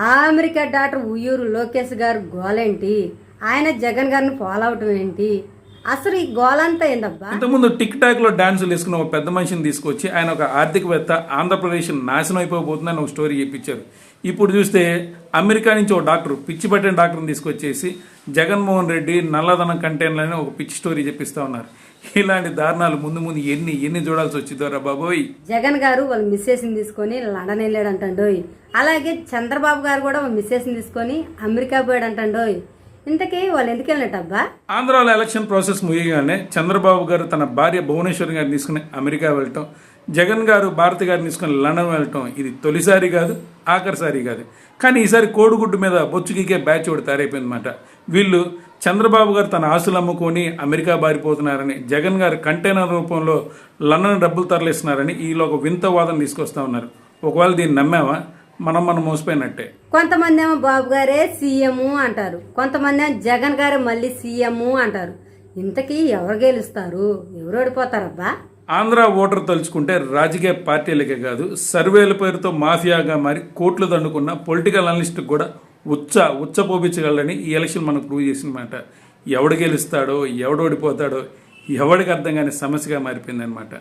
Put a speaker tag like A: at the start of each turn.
A: ఆ America doctor Uyyuru Lokesh గారు గోలేంటి, ఆయన జగన్ గారిని ఫాలో అవటం ఏంటి, అసలు ఈ గోలంతా ఏందబ్బా?
B: ఇంతకుముందు టిక్ టాక్ లో డాన్సులు వేసుకున్న ఒక పెద్ద మనిషిని తీసుకొచ్చి ఆయన ఒక ఆర్థికవేత్త, ఆంధ్రప్రదేశ్ నాశనం అయిపోతుందని ఒక స్టోరీ చెప్పించారు. ఇప్పుడు చూస్తే అమెరికా నుంచి ఒక డాక్టర్, పిచ్చి పట్టిన డాక్టర్ని తీసుకొచ్చేసి జగన్మోహన్ రెడ్డి నల్లధనం కంటైనర్లని ఒక పిచ్చి స్టోరీ చెప్పిస్తా ఉన్నారు. ఇలాంటి దారుణాలు ముందు ముందు ఎన్ని చూడాల్సి వచ్చిందోరా బాబోయ్.
A: జగన్ గారు వాళ్ళ మిస్సెస్ని తీసుకొని లండన్ వెళ్ళాడు అంటండోయ్. అలాగే చంద్రబాబు గారు కూడా వాళ్ళ మిస్సెస్ని తీసుకొని అమెరికా పోయాడు అంటండోయ్. ఇంతకీ వాళ్ళు ఎందుకు వెళ్ళినట్టబ్బా?
B: ఆంధ్రాలో ఎలక్షన్ ప్రాసెస్ ముగియగానే చంద్రబాబు గారు తన భార్య భువనేశ్వరి గారిని తీసుకుని అమెరికా వెళ్ళటం, జగన్ గారు భారతి గారిని తీసుకుని లండన్ వెళ్ళటం ఇది తొలిసారి కాదు, ఆఖరిసారి కాదు. కానీ ఈసారి కోడిగుడ్డు మీద బొచ్చుకికే బ్యాచ్ ఒకటి తయారైపోయిందన్నమాట. వీళ్ళు చంద్రబాబు గారు తన ఆస్తులు అమ్ముకొని అమెరికా బారిపోతున్నారని, జగన్ గారు కంటైనర్ రూపంలో లండన్ డబ్బులు తరలిస్తున్నారని వీళ్ళు ఒక వింత వాదన తీసుకొస్తా ఉన్నారు. ఒకవేళ దీన్ని నమ్మావా మనం మోసపోయినట్టే.
A: కొంతమంది ఏమో బాబు గారే సీఎం అంటారు, కొంతమంది ఏమో జగన్ గారు మళ్ళీ సీఎం అంటారు. ఇంతకీ ఎవరు గెలుస్తారు, ఎవరు ఓడిపోతారబ్బా?
B: ఆంధ్ర ఓటర్ తలుచుకుంటే రాజకీయ పార్టీలకే కాదు, సర్వేల పేరుతో మాఫియాగా మారి కోట్లు దండుకున్న పొలిటికల్ అనలిస్ట్ కూడా ఉచ్చపోపించగలరని ఈ ఎలక్షన్ మనకు ప్రూవ్ చేసిందన్నమాట. ఎవడు గెలుస్తాడో ఎవడు ఓడిపోతాడో ఎవడికి అర్థం కాని సమస్యగా మారిపోయిందనమాట.